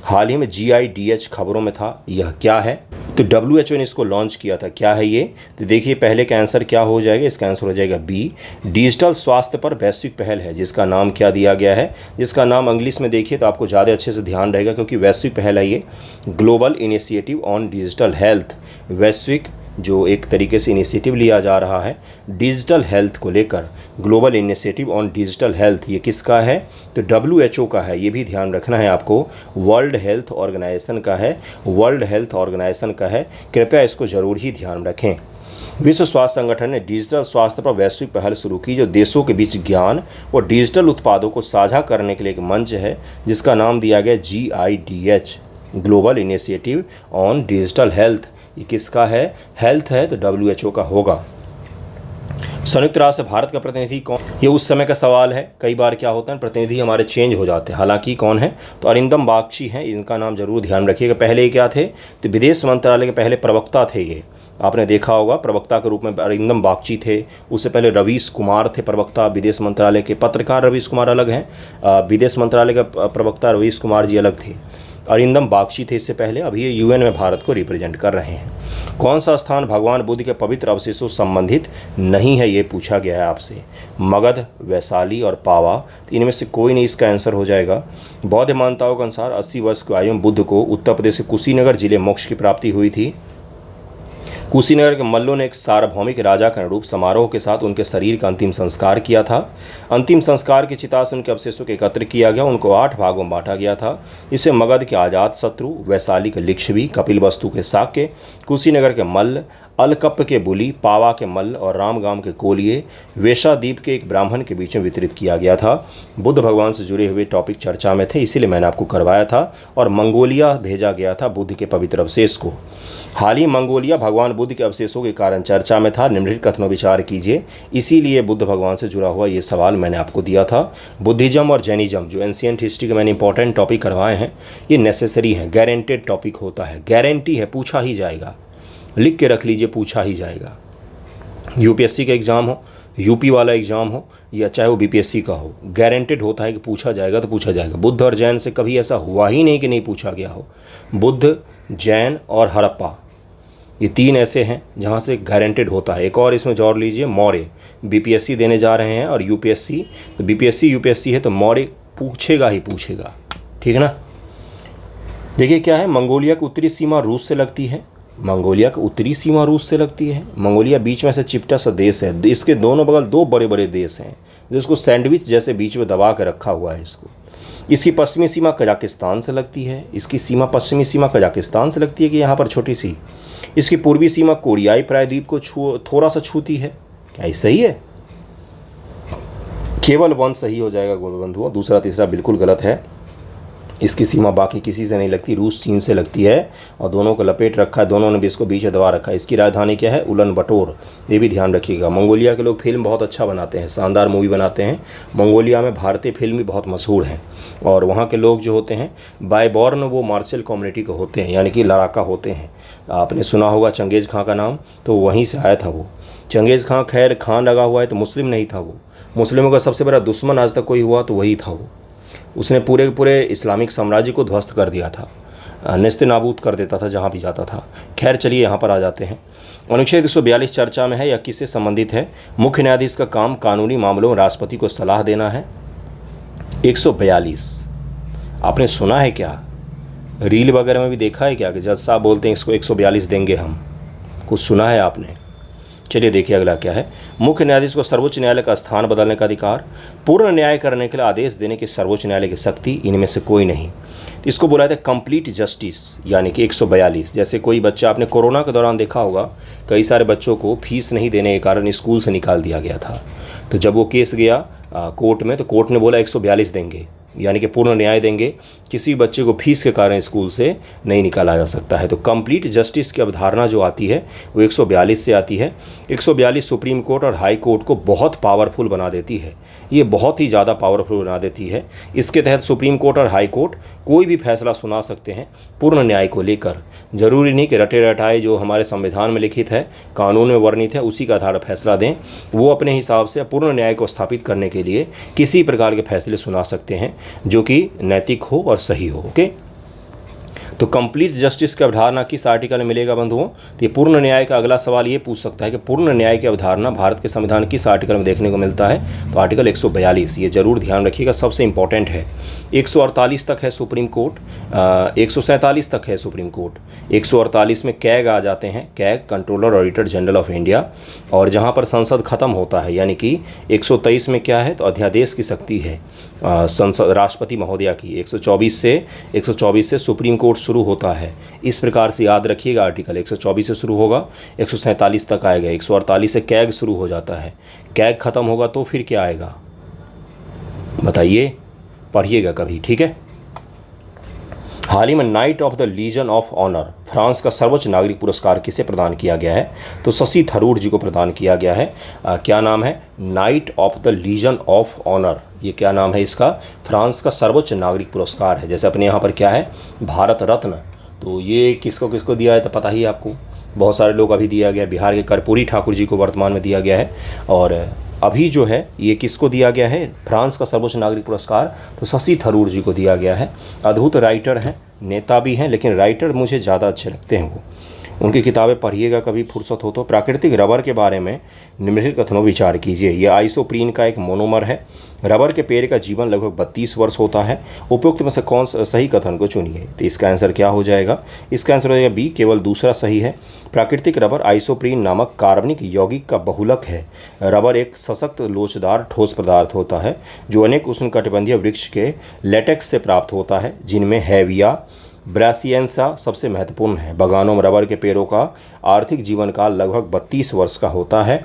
हाल ही में GIDH खबरों में था, यह क्या है? तो WHO ने इसको लॉन्च किया था। क्या है ये? तो देखिए पहले का आंसर क्या हो जाएगा? इसका आंसर हो जाएगा बी। डिजिटल स्वास्थ्य पर वैश्विक पहल है, जिसका नाम क्या दिया गया है? जिसका नाम इंग्लिश में देखिए तो आपको ज़्यादा अच्छे से ध्यान रहेगा, क्योंकि वैश्विक पहल है ये। Global initiative on digital health, वैश्विक जो एक तरीके से इनिशिएटिव लिया जा रहा है डिजिटल हेल्थ को लेकर, global initiative on digital health, ये किसका है? तो WHO का है। ये भी ध्यान रखना है आपको, वर्ल्ड हेल्थ ऑर्गेनाइजेशन का है, वर्ल्ड हेल्थ ऑर्गेनाइजेशन का है। कृपया इसको ज़रूर ही ध्यान रखें। विश्व स्वास्थ्य संगठन ने डिजिटल स्वास्थ्य पर वैश्विक पहल शुरू की, जो देशों के बीच ज्ञान और डिजिटल उत्पादों को साझा करने के लिए एक मंच है, जिसका नाम दिया गया GIDH, global initiative on digital health. ये किसका है? हेल्थ है, तो WHO का होगा। संयुक्त राष्ट्र से भारत का प्रतिनिधि कौन? ये उस समय का सवाल है, कई बार क्या होता है प्रतिनिधि हमारे चेंज हो जाते हैं। हालांकि कौन है? तो अरिंदम बागची हैं, इनका नाम जरूर ध्यान रखिएगा। पहले ये क्या थे? तो विदेश मंत्रालय के पहले प्रवक्ता थे ये, आपने देखा होगा, प्रवक्ता के रूप में अरिंदम बागची थे। उससे पहले रवीश कुमार थे प्रवक्ता विदेश मंत्रालय के। पत्रकार रवीश कुमार अलग हैं, विदेश मंत्रालय का प्रवक्ता रवीश कुमार जी अलग थे। अरिंदम बागची थे इससे पहले। अभी ये UN में भारत को रिप्रेजेंट कर रहे हैं। कौन सा स्थान भगवान बुद्ध के पवित्र अवशेषों संबंधित नहीं है, ये पूछा गया है आपसे? मगध, वैशाली और पावा, तो इनमें से कोई नहीं इसका आंसर हो जाएगा। बौद्ध मान्यताओं के अनुसार 80 वर्ष की आयु में बुद्ध को उत्तर प्रदेश के कुशीनगर जिले मोक्ष की प्राप्ति हुई थी। कुशीनगर के मल्लों ने एक सार्वभौमिक राजा के अनुरूप समारोह के साथ उनके शरीर का अंतिम संस्कार किया था। अंतिम संस्कार की चिता से उनके अवशेषों को एकत्र किया गया, उनको 8 भागों में बांटा गया था। इसे मगध के आजाद शत्रु, वैशाली के लिच्छवी, कपिलवस्तु के शाक्य, कुशीनगर के मल्ल, अलकप के बुली, पावा के मल्ल और रामगाम के कोलिये, वेशाद्वीप के एक ब्राह्मण के बीच में वितरित किया गया था। बुद्ध भगवान से जुड़े हुए टॉपिक चर्चा में थे, इसीलिए मैंने आपको करवाया था। और मंगोलिया भेजा गया था बुद्ध के पवित्र अवशेष को। हाल ही मंगोलिया भगवान बुद्ध के अवशेषों के कारण चर्चा में था। निम्नलिखित कथनों विचार कीजिए। इसीलिए बुद्ध भगवान से जुड़ा हुआ ये सवाल मैंने आपको दिया था। बुद्धिज्म और जैनिज्म, जो एंशिएंट हिस्ट्री के मैंने इंपॉर्टेंट टॉपिक करवाए हैं, ये नेसेसरी हैं, गारंटेड टॉपिक होता है, गारंटी है, पूछा ही जाएगा। लिख के रख लीजिए, पूछा ही जाएगा। UPSC का एग्ज़ाम हो, UP वाला एग्ज़ाम हो, या चाहे वो BPSC का हो, गारंटेड होता है कि पूछा जाएगा तो पूछा जाएगा। बुद्ध और जैन से कभी ऐसा हुआ ही नहीं कि नहीं पूछा गया हो। बुद्ध, जैन और हड़प्पा, ये 3 ऐसे हैं जहाँ से गारंटेड होता है। एक और इसमें जोड़ लीजिए, मौर्य। BPSC देने जा रहे हैं और UPSC, तो BPSC UPSC है तो मौर्य पूछेगा ही पूछेगा, ठीक है ना। देखिए क्या है, मंगोलिया की उत्तरी सीमा रूस से लगती है। मंगोलिया की उत्तरी सीमा रूस से लगती है। मंगोलिया बीच में से चिपटा सा देश है, इसके दोनों बगल 2 बड़े बड़े देश हैं, जिसको सैंडविच जैसे बीच में दबा के रखा हुआ है इसको। इसकी पश्चिमी सीमा कजाकिस्तान से लगती है। इसकी सीमा पश्चिमी सीमा कजाकिस्तान से लगती है कि यहाँ पर छोटी सी। इसकी पूर्वी सीमा कोरियाई प्रायद्वीप को थोड़ा सा छूती है। क्या ये सही है? केवल 1 सही हो जाएगा बंधुओं, दूसरा तीसरा बिल्कुल गलत है। इसकी सीमा बाकी किसी से नहीं लगती, रूस चीन से लगती है और दोनों को लपेट रखा है, दोनों ने भी इसको बीच में दबा रखा है। इसकी राजधानी क्या है? उलन बटोर, ये भी ध्यान रखिएगा। मंगोलिया के लोग फिल्म बहुत अच्छा बनाते हैं, शानदार मूवी बनाते हैं। मंगोलिया में भारतीय फिल्म भी बहुत मशहूर हैं और वहाँ के लोग जो होते हैं बाय बॉर्न वो मार्शल कम्युनिटी के होते हैं, यानी कि लड़ाका होते हैं। आपने सुना होगा चंगेज़ खां का नाम, तो वहीं से आया था वो। चंगेज़ खां, खैर खां लगा हुआ है तो मुस्लिम नहीं था वो। मुस्लिमों का सबसे बड़ा दुश्मन आज तक कोई हुआ तो वही था वो। उसने पूरे पूरे इस्लामिक साम्राज्य को ध्वस्त कर दिया था, नेस्ते नाबूद कर देता था जहाँ भी जाता था। खैर चलिए यहाँ पर आ जाते हैं। अनुच्छेद 142 चर्चा में है या किससे संबंधित है? मुख्य न्यायाधीश का काम कानूनी मामलों में राष्ट्रपति को सलाह देना है। 142 आपने सुना है क्या? रील वगैरह में भी देखा है क्या कि जज साहब बोलते हैं इसको 142 देंगे हम? कुछ सुना है आपने? चलिए देखिए अगला क्या है। मुख्य न्यायाधीश को सर्वोच्च न्यायालय का स्थान बदलने का अधिकार, पूर्ण न्याय करने के लिए आदेश देने की सर्वोच्च न्यायालय की शक्ति, इनमें से कोई नहीं। इसको बोला जाता है कंप्लीट जस्टिस, यानी कि 142। जैसे कोई बच्चा, आपने कोरोना के दौरान देखा होगा, कई सारे बच्चों को फीस नहीं देने के कारण स्कूल से निकाल दिया गया था। तो जब वो केस गया कोर्ट में, तो कोर्ट ने बोला 142 देंगे, यानी कि पूर्ण न्याय देंगे, किसी बच्चे को फीस के कारण स्कूल से नहीं निकाला जा सकता है। तो कंप्लीट जस्टिस की अवधारणा जो आती है वो 142 से आती है। 142 सुप्रीम कोर्ट और हाई कोर्ट को बहुत पावरफुल बना देती है, ये बहुत ही ज़्यादा पावरफुल बना देती है। इसके तहत सुप्रीम कोर्ट और हाई कोर्ट कोई भी फैसला सुना सकते हैं पूर्ण न्याय को लेकर। जरूरी नहीं कि रटे रटाए जो हमारे संविधान में लिखित है, कानून में वर्णित है, उसी का आधार फैसला दें। वो अपने हिसाब से पूर्ण न्याय को स्थापित करने के लिए किसी प्रकार के फैसले सुना सकते हैं जो कि नैतिक हो और सही हो। ओके, तो कंप्लीट जस्टिस की अवधारणा किस आर्टिकल में मिलेगा बंधुओं? तो ये पूर्ण न्याय का अगला सवाल ये पूछ सकता है कि पूर्ण न्याय की अवधारणा भारत के संविधान किस आर्टिकल में देखने को मिलता है? तो आर्टिकल 142, ये जरूर ध्यान रखिएगा, सबसे इंपॉर्टेंट है। 148 तक है सुप्रीम कोर्ट, 147 तक है सुप्रीम कोर्ट। 148 में कैग आ जाते हैं, CAG controller auditor general of India, और जहाँ पर संसद खत्म होता है, यानी कि 123 में क्या है? तो अध्यादेश की शक्ति है संसद, राष्ट्रपति महोदया की। 124 से सुप्रीम कोर्ट शुरू होता है। इस प्रकार से याद रखिएगा, आर्टिकल 124 से शुरू होगा, 147 तक आएगा। 148 से कैग शुरू हो जाता है, कैग खत्म होगा तो फिर क्या आएगा बताइए, पढ़िएगा कभी, ठीक है। हाल ही में Knight of the Legion of Honour, France का सर्वोच्च नागरिक पुरस्कार किसे प्रदान किया गया है? तो शशि थरूर जी को प्रदान किया गया है। क्या नाम है? Knight of the Legion of Honour, ये क्या नाम है इसका? फ्रांस का सर्वोच्च नागरिक पुरस्कार है। जैसे अपने यहाँ पर क्या है? भारत रत्न, तो ये किसको किसको दिया है तो पता ही है आपको, बहुत सारे लोग अभी दिया गया। बिहार के कर्पूरी ठाकुर जी को वर्तमान में दिया गया है, और अभी जो है ये किसको दिया गया है? फ्रांस का सर्वोच्च नागरिक पुरस्कार तो शशि थरूर जी को दिया गया है। अद्भुत राइटर हैं, नेता भी हैं, लेकिन राइटर मुझे ज़्यादा अच्छे लगते हैं वो। उनकी किताबें पढ़िएगा कभी फुर्सत हो तो। प्राकृतिक रबर के बारे में निम्नलिखित कथनों विचार कीजिए। यह आइसोप्रीन का एक मोनोमर है। रबर के पेड़ का जीवन लगभग 32 वर्ष होता है। उपयुक्त में से कौन सा सही कथन को चुनिए? तो इसका आंसर क्या हो जाएगा? इसका आंसर हो जाएगा बी, केवल दूसरा सही है। प्राकृतिक रबर आइसोप्रीन नामक कार्बनिक यौगिक का बहुलक है। रबर एक सशक्त लोचदार ठोस पदार्थ होता है जो अनेक उष्णकटिबंधीय वृक्ष के लेटेक्स से प्राप्त होता है, जिनमें हैविया ब्रासियेंसा सबसे महत्वपूर्ण है। बागानों में रबर के पेड़ों का आर्थिक जीवन काल लगभग 32 वर्ष का होता है।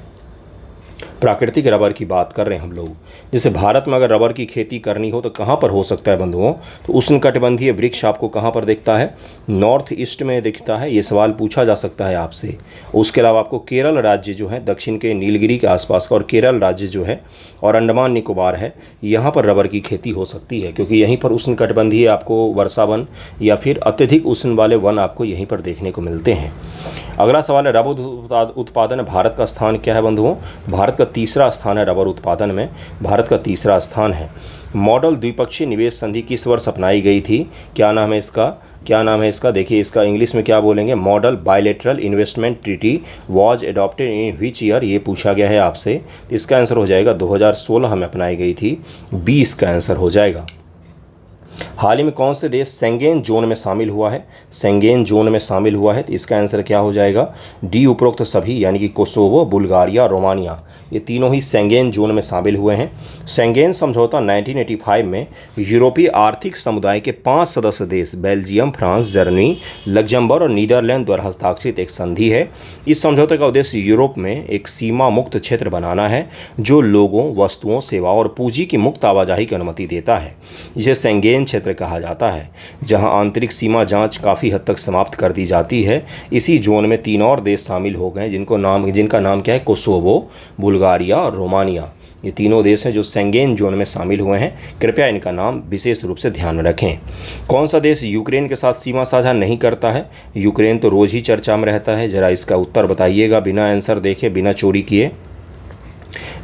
प्राकृतिक रबर की बात कर रहे हैं हम लोग। जैसे भारत में अगर रबर की खेती करनी हो तो कहाँ पर हो सकता है बंधुओं? तो उष्णकटिबंधीय वृक्ष आपको कहाँ पर दिखता है? नॉर्थ ईस्ट में दिखता है। ये सवाल पूछा जा सकता है आपसे। उसके अलावा आपको केरल राज्य जो है, दक्षिण के नीलगिरी के आसपास का, और केरल राज्य जो है और अंडमान निकोबार है, यहाँ पर रबर की खेती हो सकती है, क्योंकि यहीं पर उष्णकटिबंधीय आपको वर्षा वन या फिर अत्यधिक उष्ण वाले वन आपको यहीं पर देखने को मिलते हैं। अगला सवाल है, रबर उत्पादन भारत का स्थान क्या है बंधुओं? भारत का तीसरा स्थान है रबर उत्पादन में, भारत का तीसरा स्थान है। मॉडल द्विपक्षीय निवेश संधि किस वर्ष अपनाई गई थी? क्या नाम है इसका? क्या नाम है इसका? देखिए इसका इंग्लिश में क्या बोलेंगे? Model bilateral investment treaty was adopted in which year? ये पूछा गया है आपसे। तो इसका आंसर हो जाएगा 2016 में अपनाई गई थी। 20 का आंसर हो जाएगा। हाल ही में कौन से देश शेंगेन जोन में शामिल हुआ है? शेंगेन जोन में शामिल हुआ है, तो इसका आंसर क्या हो जाएगा? डी, उपरोक्त सभी, यानी कि कोसोवो, बुल्गारिया, रोमानिया, ये तीनों ही शेंगेन जोन में शामिल हुए हैं। शेंगेन समझौता 1985 में यूरोपीय आर्थिक समुदाय के 5 सदस्य देश बेल्जियम, फ्रांस, जर्मनी, लग्जमबर्ग और नीदरलैंड द्वारा हस्ताक्षरित एक संधि है। इस समझौते का उद्देश्य यूरोप में एक सीमा मुक्त क्षेत्र बनाना है जो लोगों, वस्तुओं, सेवाओं और पूंजी की मुक्त आवाजाही की अनुमति देता है। इसे शेंगेन क्षेत्र कहा जाता है, जहां आंतरिक सीमा जांच काफ़ी हद तक समाप्त कर दी जाती है। इसी जोन में 3 और देश शामिल हो गए जिनका नाम क्या है? कोसोवो, बुल्गारिया और रोमानिया। ये तीनों देश हैं जो शेंगेन जोन में शामिल हुए हैं। कृपया इनका नाम विशेष रूप से ध्यान में रखें। कौन सा देश यूक्रेन के साथ सीमा साझा नहीं करता है? यूक्रेन तो रोज़ ही चर्चा में रहता है, जरा इसका उत्तर बताइएगा बिना आंसर देखे, बिना चोरी किए।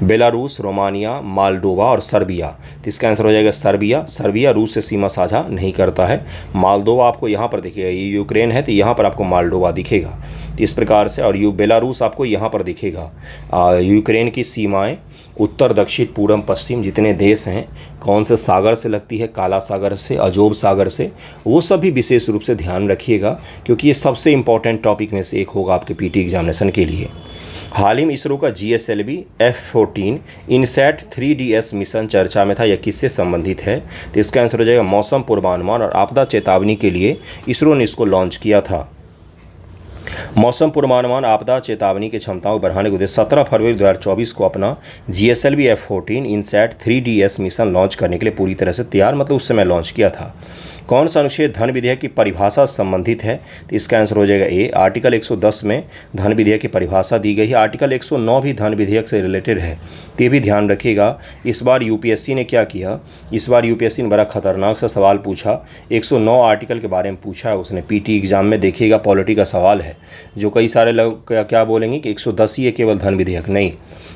बेलारूस, रोमानिया, मालडोवा और सर्बिया। तो इसका आंसर हो जाएगा सर्बिया। सर्बिया रूस से सीमा साझा नहीं करता है। मालदोवा आपको यहाँ पर दिखेगा, ये यूक्रेन है तो यहाँ पर आपको मालडोवा दिखेगा। तो इस प्रकार से, और बेलारूस आपको यहाँ पर दिखेगा। यूक्रेन की सीमाएं उत्तर, दक्षिण, पूर्व, पश्चिम जितने देश हैं, कौन से सागर से लगती है? काला सागर से, अजोब सागर से, वो सब भी विशेष रूप से ध्यान रखिएगा, क्योंकि ये सबसे इंपॉर्टेंट टॉपिक में से एक होगा आपके पीटी एग्जामिनेशन के लिए। हाल ही में इसरो का GSLV F-14 INSAT 3DS mission चर्चा में था। यह किससे संबंधित है? तो इसका आंसर हो जाएगा मौसम पूर्वानुमान और आपदा चेतावनी के लिए इसरो ने इसको लॉन्च किया था। मौसम पूर्वानुमान आपदा चेतावनी की क्षमताओं को बढ़ाने के उद्देश्य 17 फरवरी 2024 को अपना GSLV F-14 INSAT 3DS mission launch करने के लिए पूरी तरह से तैयार, मतलब उस समय लॉन्च किया था। कौन सा अनुच्छेद धन विधेयक की परिभाषा से संबंधित है? तो इसका आंसर हो जाएगा ए। आर्टिकल 110 में धन विधेयक की परिभाषा दी गई है। आर्टिकल 109 भी धन विधेयक से रिलेटेड है, तो ये भी ध्यान रखिएगा। इस बार यूपीएससी ने क्या किया, इस बार यूपीएससी ने बड़ा खतरनाक सा सवाल पूछा। 109 आर्टिकल के बारे में पूछा है उसने पीटी एग्जाम में। देखिएगा पॉलिटी का सवाल है, जो कई सारे लोग क्या बोलेंगे कि 110 ही है केवल धन विधेयक, नहीं,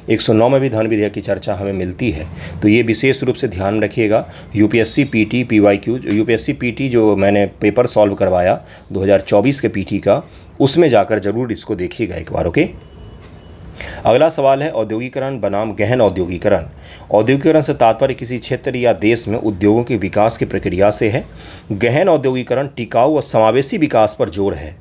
109 में भी धन विधेयक की चर्चा हमें मिलती है। तो ये विशेष रूप से ध्यान रखिएगा। UPSC PT PYQ, UPSC PT जो मैंने पेपर सॉल्व करवाया 2024 के पीटी का, उसमें जाकर जरूर इसको देखिएगा एक बार। ओके, अगला सवाल है औद्योगिकरण बनाम गहन औद्योगिकरण। औद्योगिकरण से तात्पर्य किसी क्षेत्र या देश में उद्योगों के विकास की प्रक्रिया से है। गहन औद्योगिकरण टिकाऊ और समावेशी विकास पर जोर है।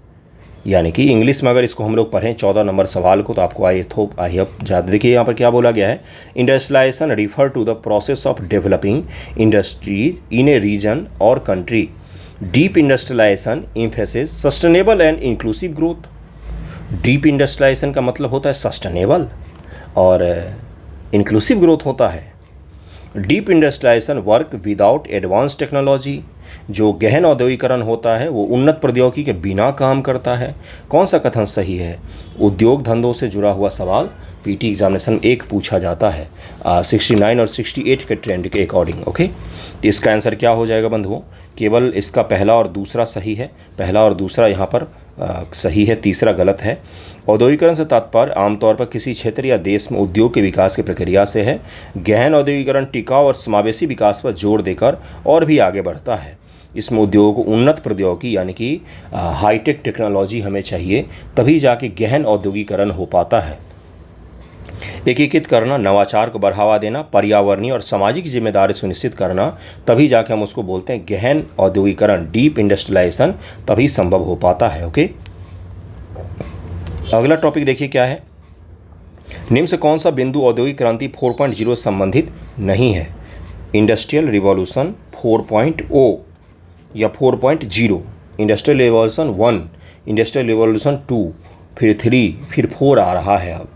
यानी कि इंग्लिश में अगर इसको हम लोग पढ़ें 14 नंबर सवाल को, तो आपको आई ज़्यादा देखिए यहाँ पर क्या बोला गया है। Industrialisation refer to the process of developing industries in a region और country. Deep industrialisation emphasis sustainable and inclusive growth. Deep industrialisation का मतलब होता है सस्टेनेबल और इंक्लूसिव ग्रोथ होता है। Deep industrialisation work without advance technology. जो गहन औद्योगिकरण होता है वो उन्नत प्रौद्योगिकी के बिना काम करता है। कौन सा कथन सही है? उद्योग धंधों से जुड़ा हुआ सवाल पीटी एग्जामिनेशन में एक पूछा जाता है 69 और 68 के ट्रेंड के अकॉर्डिंग। ओके, तो इसका आंसर क्या हो जाएगा बंधुओं? केवल इसका पहला और दूसरा सही है, पहला और दूसरा यहाँ पर सही है, तीसरा गलत है। औद्योगिकरण से तात्पर्य आमतौर पर किसी क्षेत्र या देश में उद्योग के विकास की प्रक्रिया से है। गहन औद्योगिकरण टिकाऊ और समावेशी विकास पर जोर देकर और भी आगे बढ़ता है। इसमें उद्योगों को उन्नत प्रौद्योगिकी यानी कि हाईटेक टेक्नोलॉजी हमें चाहिए, तभी जाके गहन औद्योगिकरण हो पाता है। एकीकृत करना, नवाचार को बढ़ावा देना, पर्यावरणीय और सामाजिक जिम्मेदारी सुनिश्चित करना, तभी जाके हम उसको बोलते हैं गहन औद्योगिकरण, डीप इंडस्ट्रियलाइजेशन, तभी संभव हो पाता है। ओके, अगला टॉपिक देखिए क्या है। निम्न से कौन सा बिंदु औद्योगिक क्रांति 4.0 संबंधित नहीं है? इंडस्ट्रियल रिवॉल्यूशन 4.0 या 4.0, इंडस्ट्रियल रिवॉल्यूशन 1, इंडस्ट्रियल रिवॉल्यूशन 2, फिर 3, फिर 4 आ रहा है। अब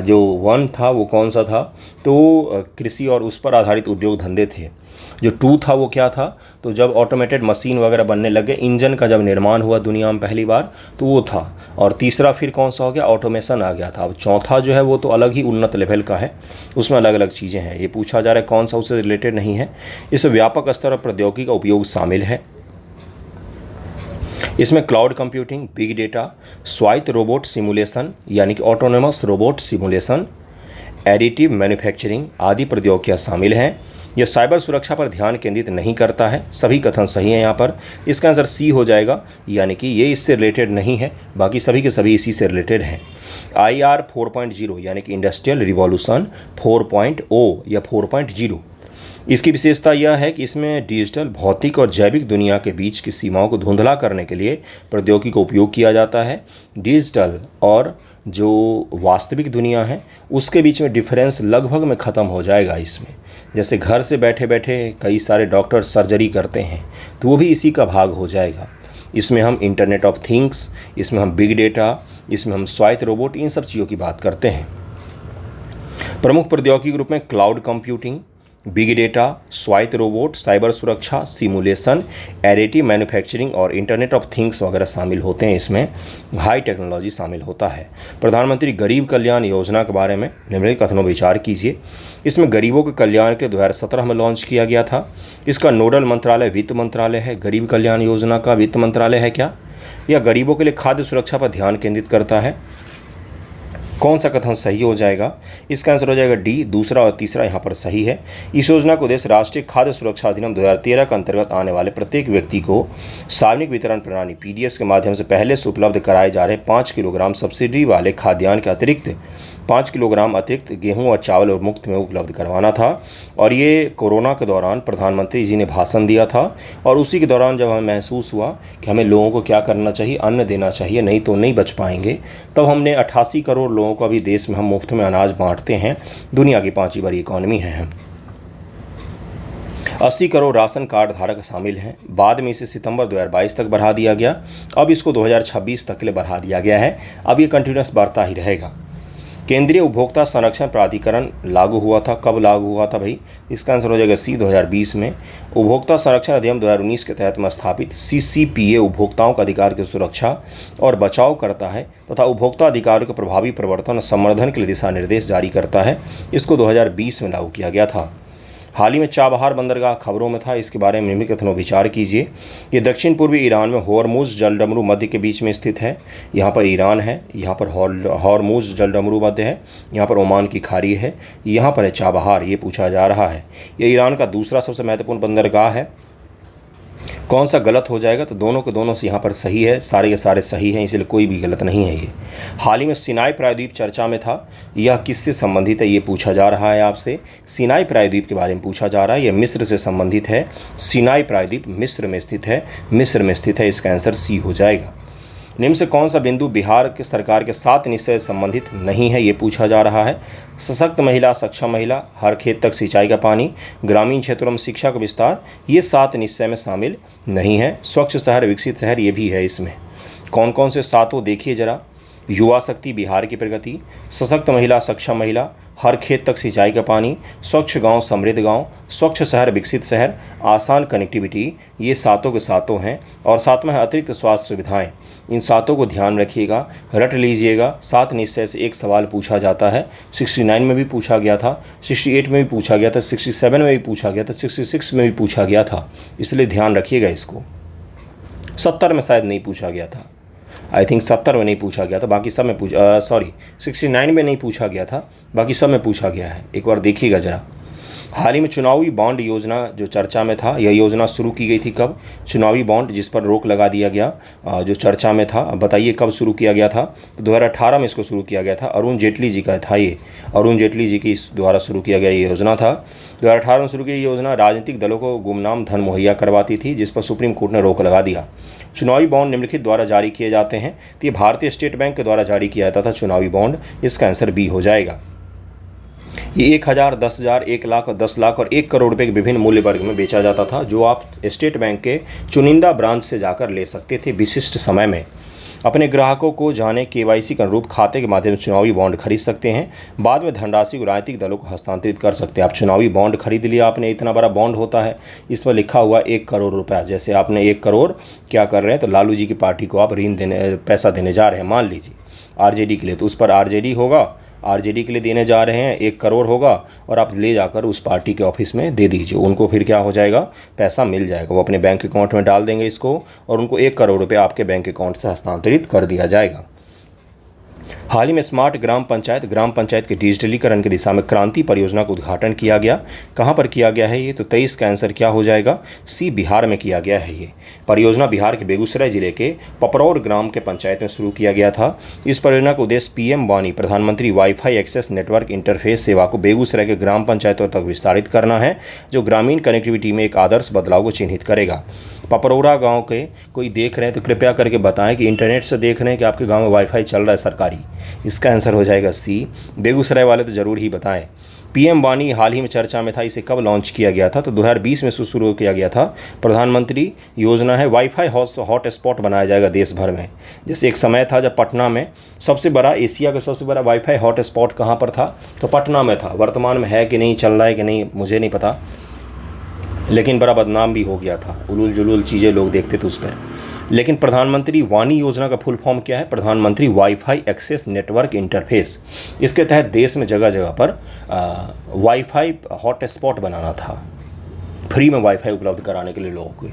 जो 1 था वो कौन सा था? तो कृषि और उस पर आधारित उद्योग धंधे थे। जो 2 था वो क्या था? तो जब ऑटोमेटेड मशीन वगैरह बनने लगे, इंजन का जब निर्माण हुआ दुनिया में पहली बार, तो वो था। और तीसरा फिर कौन सा हो गया? ऑटोमेशन आ गया था। अब चौथा जो है वो तो अलग ही उन्नत लेवल का है, उसमें अलग अलग चीज़ें हैं। ये पूछा जा रहा है कौन सा उससे रिलेटेड नहीं है। इस व्यापक स्तर पर प्रौद्योगिकी का उपयोग शामिल है। इसमें क्लाउड कंप्यूटिंग, बिग डेटा, स्वायत्त रोबोट सिमुलेशन यानी कि autonomous robot simulation, additive manufacturing आदि प्रौद्योगिकियाँ शामिल हैं। यह साइबर सुरक्षा पर ध्यान केंद्रित नहीं करता है। सभी कथन सही हैं यहाँ पर। इसका आंसर सी हो जाएगा, यानी कि ये इससे रिलेटेड नहीं है, बाकी सभी के सभी इसी से रिलेटेड हैं। IR 4.0 यानी कि इंडस्ट्रियल रिवॉल्यूशन 4.0 या 4.0, इसकी विशेषता यह है कि इसमें डिजिटल, भौतिक और जैविक दुनिया के बीच की सीमाओं को धुंधला करने के लिए प्रौद्योगिकी का उपयोग किया जाता है। डिजिटल और जो वास्तविक दुनिया है उसके बीच में डिफरेंस लगभग में ख़त्म हो जाएगा इसमें। जैसे घर से बैठे बैठे कई सारे डॉक्टर सर्जरी करते हैं, तो वो भी इसी का भाग हो जाएगा। इसमें हम इंटरनेट ऑफ थिंग्स, इसमें हम बिग डेटा, इसमें हम स्वायत्त रोबोट, इन सब चीज़ों की बात करते हैं। प्रमुख प्रौद्योगिकी के रूप में क्लाउड कंप्यूटिंग, बिग डेटा, स्वायत्त रोबोट, साइबर सुरक्षा, सिमुलेशन, एडिटिव मैन्युफैक्चरिंग और इंटरनेट ऑफ थिंग्स वगैरह शामिल होते हैं। इसमें हाई टेक्नोलॉजी शामिल होता है। प्रधानमंत्री गरीब कल्याण योजना के बारे में निम्नलिखित कथनों पर विचार कीजिए। इसमें गरीबों के कल्याण के 2017 में लॉन्च किया गया था। इसका नोडल मंत्रालय वित्त मंत्रालय है। गरीब कल्याण योजना का वित्त मंत्रालय है क्या? या गरीबों के लिए खाद्य सुरक्षा पर ध्यान केंद्रित करता है? कौन सा कथन सही हो जाएगा? इसका आंसर हो जाएगा डी, दूसरा और तीसरा यहाँ पर सही है। इस योजना का उद्देश्य राष्ट्रीय खाद्य सुरक्षा अधिनियम 2013 के अंतर्गत आने वाले प्रत्येक व्यक्ति को सार्वजनिक वितरण प्रणाली PDS के माध्यम से पहले से उपलब्ध कराए जा रहे 5 किलोग्राम सब्सिडी वाले खाद्यान्न के अतिरिक्त 5 किलोग्राम अतिरिक्त गेहूं और चावल और मुफ्त में उपलब्ध करवाना था। और ये कोरोना के दौरान प्रधानमंत्री जी ने भाषण दिया था और उसी के दौरान जब हमें महसूस हुआ कि हमें लोगों को क्या करना चाहिए, अन्न देना चाहिए, नहीं तो नहीं बच पाएंगे, तब हमने 88 करोड़ लोगों को अभी देश में हम मुफ्त में अनाज बांटते हैं। दुनिया की 5वीं बड़ी इकॉनमी है हम। 80 करोड़ राशन कार्ड धारक शामिल हैं। बाद में इसे सितंबर 2022 तक बढ़ा दिया गया। अब इसको 2026 तक के लिए बढ़ा दिया गया है। अब ये कंटिन्यूस बढ़ता ही रहेगा। केंद्रीय उपभोक्ता संरक्षण प्राधिकरण लागू हुआ था। कब लागू हुआ था भाई? इसका आंसर हो जाएगा सी, 2020 में। उपभोक्ता संरक्षण अधिनियम 2019 के तहत में स्थापित CCPA उपभोक्ताओं के अधिकार की सुरक्षा और बचाव करता है तथा उपभोक्ता अधिकारों के प्रभावी प्रवर्तन और संवर्धन के लिए दिशा निर्देश जारी करता है। इसको 2020 में लागू किया गया था। हाल ही में चाबहार बंदरगाह खबरों में था। इसके बारे में निम्नलिखित कथनों विचार कीजिए। ये दक्षिण पूर्वी ईरान में होर्मुज जलडमरू मध्य के बीच में स्थित है। यहाँ पर ईरान है, यहाँ पर होर्मुज जलडमरू मध्य है, यहाँ पर ओमान की खाड़ी है, यहाँ पर है चाबहार। ये पूछा जा रहा है। ये ईरान का दूसरा सबसे महत्वपूर्ण बंदरगाह है। कौन सा गलत हो जाएगा? तो दोनों के दोनों से यहाँ पर सही है, सारे के सारे सही हैं, इसलिए कोई भी गलत नहीं है। ये हाल ही में सिनाई प्रायद्वीप चर्चा में था। यह किससे संबंधित है ये पूछा जा रहा है आपसे। सिनाई प्रायद्वीप के बारे में पूछा जा रहा है। यह मिस्र से संबंधित है। सिनाई प्रायद्वीप मिस्र में स्थित है। मिस्र में स्थित है। इसका आंसर सी हो जाएगा। निम्न से कौन सा बिंदु बिहार के सरकार के 7 निश्चय से संबंधित नहीं है ये पूछा जा रहा है। सशक्त महिला, सक्षम महिला, हर खेत तक सिंचाई का पानी, ग्रामीण क्षेत्रों में शिक्षा का विस्तार, ये 7 निश्चय में शामिल नहीं है। स्वच्छ शहर, विकसित शहर, ये भी है इसमें। कौन कौन से 7 देखिए जरा। युवा शक्ति, बिहार की प्रगति, सशक्त महिला, सक्षम महिला, हर खेत तक सिंचाई का पानी, स्वच्छ गांव, समृद्ध गांव, स्वच्छ शहर, विकसित शहर, आसान कनेक्टिविटी, ये 7 के 7 हैं। और 7वां है अतिरिक्त स्वास्थ्य सुविधाएं। इन 7 को ध्यान रखिएगा, रट लीजिएगा। 7 निश्चय से एक सवाल पूछा जाता है। 69 में भी पूछा गया था, 68 में भी पूछा गया था, 67 में भी पूछा गया था, 66 में भी पूछा गया था, इसलिए ध्यान रखिएगा इसको। 70 में शायद नहीं पूछा गया था, आई थिंक 70 में नहीं पूछा गया था, बाकी सब में 69 में नहीं पूछा गया था, बाकी सब में पूछा गया है। एक बार देखिएगा जरा। हाल ही में चुनावी बॉन्ड योजना जो चर्चा में था, यह योजना शुरू की गई थी कब? चुनावी बॉन्ड जिस पर रोक लगा दिया गया, जो चर्चा में था। अब बताइए कब शुरू किया गया था? तो 2018 में इसको शुरू किया गया था। अरुण जेटली जी का था ये, अरुण जेटली जी की द्वारा शुरू किया गया ये योजना था। 2018 में शुरू की योजना राजनीतिक दलों को गुमनाम धन मुहैया करवाती थी, जिस पर सुप्रीम कोर्ट ने रोक लगा दिया। चुनावी बॉन्ड निम्नलिखित द्वारा जारी किए जाते हैं। तो ये भारतीय स्टेट बैंक के द्वारा जारी किया जाता था चुनावी बॉन्ड। इसका आंसर बी हो जाएगा। ये 1000, 10,000, 1 लाख और 10 लाख और 1 करोड़ रुपए के विभिन्न मूल्य वर्ग में बेचा जाता था, जो आप स्टेट बैंक के चुनिंदा ब्रांच से जाकर ले सकते थे विशिष्ट समय में। अपने ग्राहकों को जाने KYC के अनुरूप खाते के माध्यम से चुनावी बॉन्ड खरीद सकते हैं। बाद में धनराशि को राजनीतिक दलों को हस्तांतरित कर सकते हैं। आप चुनावी बॉन्ड खरीद लिया आपने, इतना बड़ा बॉन्ड होता है, इस पर लिखा हुआ 1 करोड़ रुपया। जैसे आपने 1 करोड़ क्या कर रहे हैं, तो लालू जी की पार्टी को आप पैसा देने जा रहे हैं, मान लीजिए RJD के लिए, तो उस पर RJD होगा, RJD के लिए देने जा रहे हैं, 1 करोड़ होगा और आप ले जाकर उस पार्टी के ऑफिस में दे दीजिए। उनको फिर क्या हो जाएगा, पैसा मिल जाएगा। वो अपने बैंक अकाउंट में डाल देंगे इसको और उनको 1 करोड़ रुपये आपके बैंक अकाउंट से हस्तांतरित कर दिया जाएगा। हाल ही में स्मार्ट ग्राम पंचायत के डिजिटलीकरण की दिशा में क्रांति परियोजना का उद्घाटन किया गया। कहाँ पर किया गया है ये? तो 23 का आंसर क्या हो जाएगा? सी, बिहार में किया गया है। ये परियोजना बिहार के बेगूसराय जिले के पपरौर ग्राम के पंचायत में शुरू किया गया था। इस परियोजना का उद्देश्य PM वाणी, प्रधानमंत्री वाईफाई एक्सेस नेटवर्क इंटरफेस सेवा को बेगूसराय के ग्राम पंचायतों तक विस्तारित करना है, जो ग्रामीण कनेक्टिविटी में एक आदर्श बदलाव को चिन्हित करेगा। पपरौरा गांव के कोई देख रहे हैं तो कृपया करके बताएं कि इंटरनेट से देख रहे हैं कि आपके गांव में वाईफाई चल रहा है सरकारी। इसका आंसर हो जाएगा सी। बेगूसराय वाले तो ज़रूर ही बताएं। PM वाणी हाल ही में चर्चा में था। इसे कब लॉन्च किया गया था? तो 2020 में शुरू किया गया था। प्रधानमंत्री योजना है, वाईफाई हॉट स्पॉट बनाया जाएगा देश भर में। जैसे एक समय था जब पटना में सबसे बड़ा, एशिया का सबसे बड़ा वाईफाई हॉट स्पॉट कहाँ पर था? तो पटना में था। वर्तमान में है कि नहीं, चल रहा है कि नहीं, मुझे नहीं पता, लेकिन बड़ा बदनाम भी हो गया था। उलूल जुलूल चीज़ें लोग देखते थे उस पर। लेकिन प्रधानमंत्री वाणी योजना का फुल फॉर्म क्या है? प्रधानमंत्री वाईफाई एक्सेस नेटवर्क इंटरफेस। इसके तहत देश में जगह जगह पर वाईफाई हॉट स्पॉट बनाना था, फ्री में वाईफाई उपलब्ध कराने के लिए लोगों को।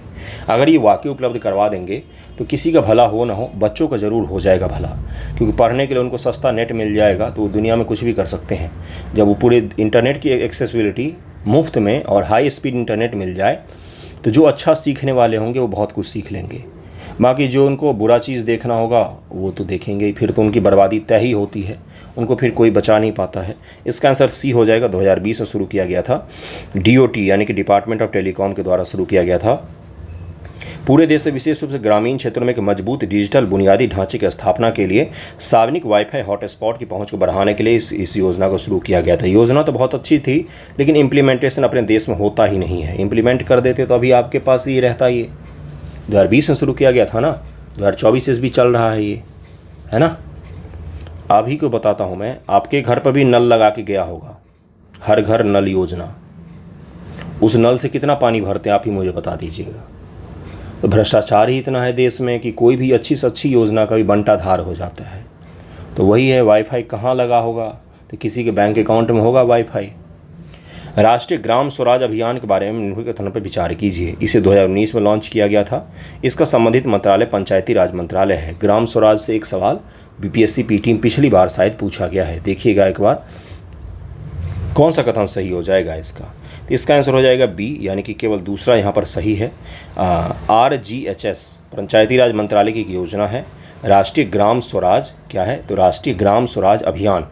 अगर ये वाकई उपलब्ध करवा देंगे तो किसी का भला हो ना हो, बच्चों का ज़रूर हो जाएगा भला, क्योंकि पढ़ने के लिए उनको सस्ता नेट मिल जाएगा तो वो दुनिया में कुछ भी कर सकते हैं। जब वो पूरे इंटरनेट की एक्सेसिबिलिटी मुफ्त में और हाई स्पीड इंटरनेट मिल जाए तो जो अच्छा सीखने वाले होंगे वो बहुत कुछ सीख लेंगे। बाकी जो उनको बुरा चीज़ देखना होगा वो तो देखेंगे ही, फिर तो उनकी बर्बादी तय ही होती है। उनको फिर कोई बचा नहीं पाता है। इसका आंसर सी हो जाएगा। 2020 में शुरू किया गया था। DOT यानी कि डिपार्टमेंट ऑफ टेलीकॉम के द्वारा शुरू किया गया था। पूरे देश से विशेष रूप से ग्रामीण क्षेत्रों में एक मजबूत डिजिटल बुनियादी ढांचे की स्थापना के लिए सार्वजनिक वाईफाई हॉटस्पॉट की पहुंच को बढ़ाने के लिए इस योजना को शुरू किया गया था। योजना तो बहुत अच्छी थी, लेकिन इम्प्लीमेंटेशन अपने देश में होता ही नहीं है। इम्प्लीमेंट कर देते तो अभी आपके पास ये रहता। ये 2020 में शुरू किया गया था ना, 2024 भी चल रहा है ये, है ना। आप ही को बताता हूँ मैं, आपके घर पर भी नल लगा के गया होगा, हर घर नल योजना। उस नल से कितना पानी भरते हैं आप ही मुझे बता दीजिएगा। तो भ्रष्टाचार ही इतना है देश में कि कोई भी अच्छी से अच्छी योजना का भी बंटाधार हो जाता है। तो वही है, वाईफाई कहाँ लगा होगा, तो किसी के बैंक अकाउंट में होगा वाईफाई। राष्ट्रीय ग्राम स्वराज अभियान के बारे में निम्नलिखित कथनों पर विचार कीजिए। इसे 2019 में लॉन्च किया गया था। इसका संबंधित मंत्रालय पंचायती राज मंत्रालय है। ग्राम स्वराज से एक सवाल BPSC PT में पिछली बार शायद पूछा गया है। देखिएगा एक बार कौन सा कथन सही हो जाएगा इसका। तो इसका आंसर हो जाएगा B, यानी कि केवल दूसरा यहाँ पर सही है। RGHS पंचायती राज मंत्रालय की एक योजना है। राष्ट्रीय ग्राम स्वराज क्या है, तो राष्ट्रीय ग्राम स्वराज अभियान,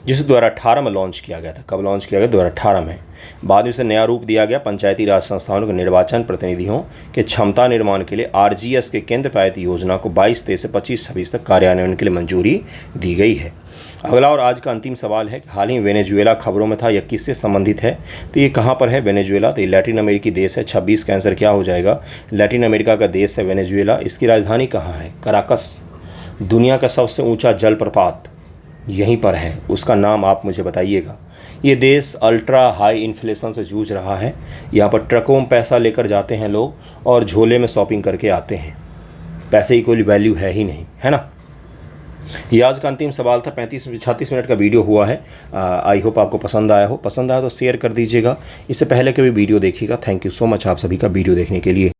जिसे 2018 में लॉन्च किया गया था। कब लॉन्च किया गया, 2018 में। बाद में इसे नया रूप दिया गया। पंचायती राज संस्थानों के निर्वाचन प्रतिनिधियों के क्षमता निर्माण के लिए RGS के केंद्र पायित योजना को 22-23 से 25-26 तक कार्यान्वयन के लिए मंजूरी दी गई है। अगला और आज का अंतिम सवाल है कि हाल ही वेनेजुएला खबरों में था, यह किससे संबंधित है, तो ये कहाँ पर है वेनेजुएला, तो ये लैटिन अमेरिकी देश है। 26 का आंसर क्या हो जाएगा, लैटिन अमेरिका का देश है वेनेजुएला। इसकी राजधानी कहाँ है, कराकस। दुनिया का सबसे ऊंचा जलप्रपात यहीं पर है, उसका नाम आप मुझे बताइएगा। ये देश अल्ट्रा हाई इन्फ्लेशन से जूझ रहा है। यहाँ पर ट्रकों में पैसा लेकर जाते हैं लोग और झोले में शॉपिंग करके आते हैं। पैसे की कोई वैल्यू है ही नहीं, है ना। ये आज का अंतिम सवाल था। 35-36 मिनट का वीडियो हुआ है। आई होप आपको पसंद आया हो। पसंद आया तो शेयर कर दीजिएगा। इससे पहले के भी वीडियो देखिएगा। थैंक यू सो मच आप सभी का वीडियो देखने के लिए।